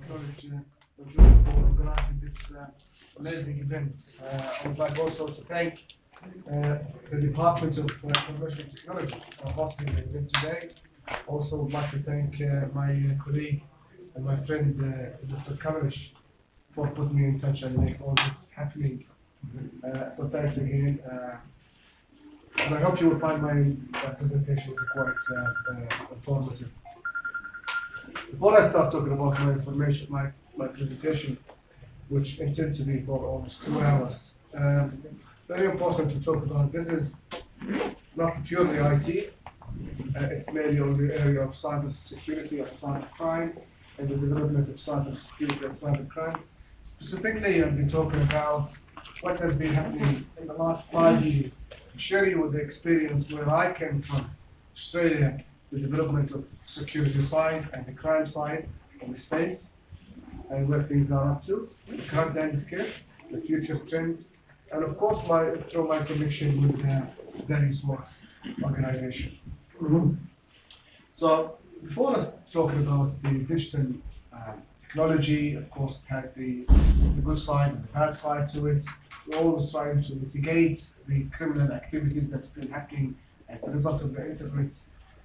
acknowledge Julie for organizing this amazing event. I would like also to thank the Department of Information Technology for hosting the event today. Also would like to thank my colleague and my friend Dr. Kamalish for putting me in touch and make all this happening. So thanks again. And I hope you will find my presentations quite informative. Before I start talking about my information, my presentation, which intended to be for almost 2 hours, very important to talk about. This is not purely IT. It's mainly on the area of cyber security and cybercrime and the development of cyber security and cybercrime. Specifically, I've been talking about what has been happening in the last 5 years, share you with the experience where I came from, Australia, the development of security side and the crime side of the space, and where things are up to, the current landscape, the future trends, and of course through my connection with the various works organization. So before us talking about the digital technology, of course, it had the good side and the bad side to it. We're always trying to mitigate the criminal activities that's been happening as a result of the internet,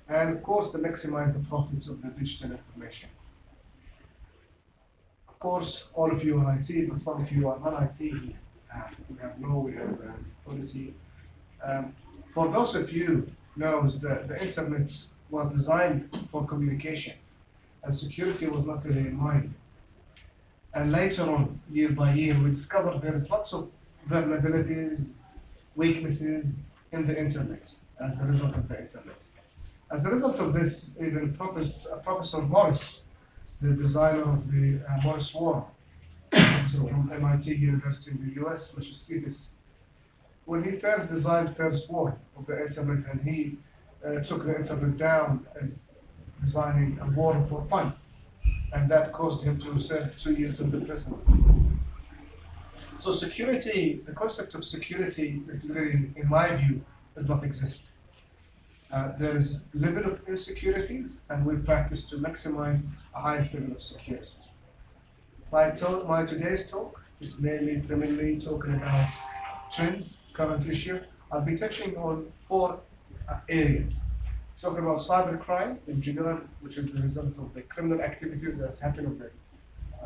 and of course to maximize the profits of the digital information. Of course, all of you are IT, but some of you are non-IT. We have law, we have policy. For those of you knows that the internet was designed for communication, and security was not really in mind. And later on, year by year, we discovered there is lots of vulnerabilities, weaknesses in the internet as a result of the internet. As a result of this, even Professor Morris, the designer of the Morris War, from MIT University in the US, Massachusetts, when he first designed first war of the internet, and he took the internet down as designing a war for fun, and that caused him to serve 2 years in the prison. So security, the concept of security is really, in my view, does not exist. There is level of insecurities, and we practice to maximize a highest level of security. My today's talk is primarily talking about trends, current issue. I'll be touching on 4 areas. Talking about cybercrime in general, which is the result of the criminal activities that's happening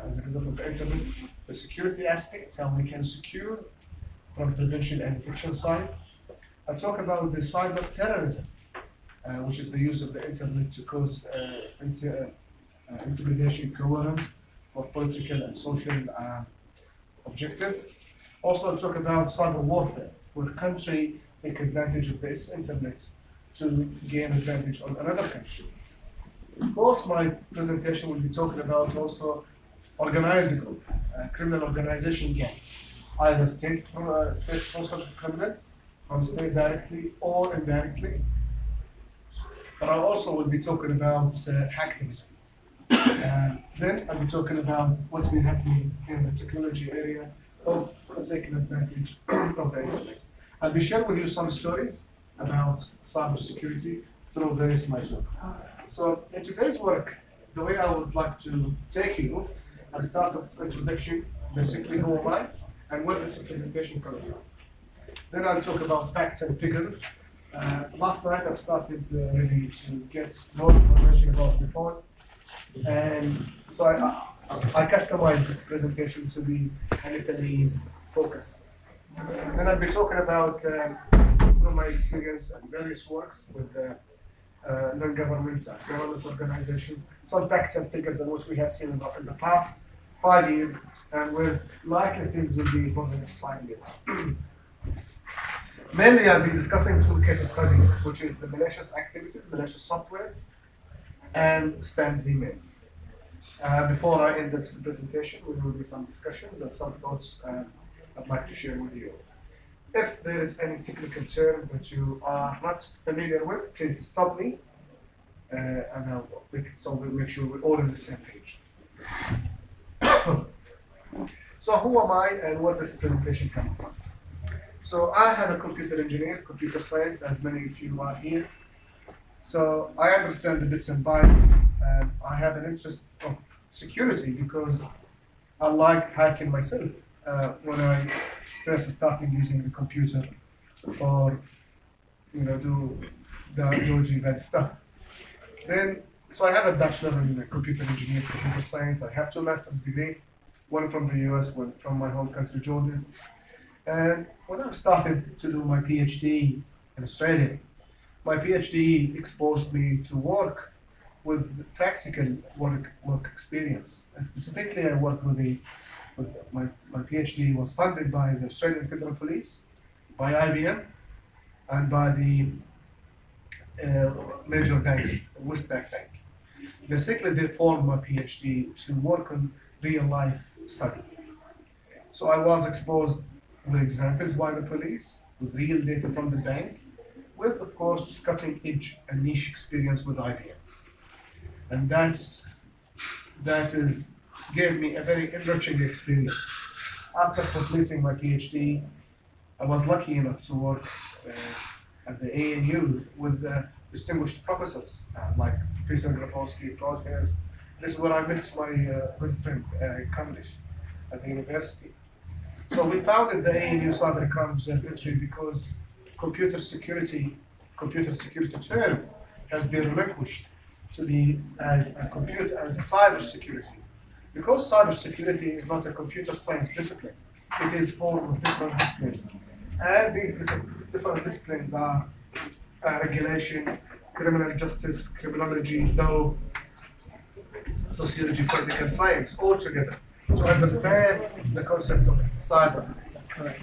as a result of the internet. The security aspect, how we can secure from prevention and detection side. I'll talk about the cyber terrorism, which is the use of the internet to cause intimidation, coercion for political and social objective. Also, I'll talk about cyber warfare, where country take advantage of this internet to gain advantage on another country. Of course, my presentation will be talking about also organized group, criminal organization gang, either state-sponsored criminals from state directly or indirectly. But I also will be talking about hackers. Then I'll be talking about what's been happening in the technology area of taking advantage of the internet. I'll be sharing with you some stories about cybersecurity through various measures. So in today's work, the way I would like to take you, I'll start with introduction, basically who am I, and where this presentation comes from. Then I'll talk about facts and figures. Last night I started really to get more information about the phone, and so I customized this presentation to be a Nepalese focus. Then I'll be talking about from my experience and various works with non-government and government organizations, some facts and figures on what we have seen in the past 5 years, and with likely things will be for the next 5 years. Mainly, I'll be discussing 2 case studies, which is the malicious activities, malicious softwares, and spam emails. Before I end this presentation, there will be some discussions and some thoughts I'd like to share with you. If there is any technical term that you are not familiar with, please stop me, and we'll make sure we're all on the same page. So who am I and where this presentation comes from? So I am a computer engineer, computer science, as many of you are here. So I understand the bits and bytes, and I have an interest of security because I like hacking myself when I first started using the computer or do the dodgy bad stuff. Then, so I have a bachelor in computer engineering, computer science. I have 2 master's degree, one from the US, one from my home country, Jordan. And when I started to do my PhD in Australia, my PhD exposed me to work with practical work experience. And specifically, I worked with my PhD was funded by the Australian Federal Police, by IBM, and by the major banks, Westpac Bank. Basically, they formed my PhD to work on real life study. So I was exposed with examples by the police, with real data from the bank, with, of course, cutting edge and niche experience with IBM. And that gave me a very enriching experience. After completing my PhD, I was lucky enough to work at the ANU with distinguished professors like Professor Grafowski, Broadhurst. This is where I met my good friend Kamlesh at the university. So we founded the ANU Cybercrime Observatory because computer security term has been relinquished to as a cyber security. Because cyber security is not a computer science discipline, it is formed of different disciplines. And these different disciplines are regulation, criminal justice, criminology, law, sociology, political science, all together to understand the concept of cyber. Correct.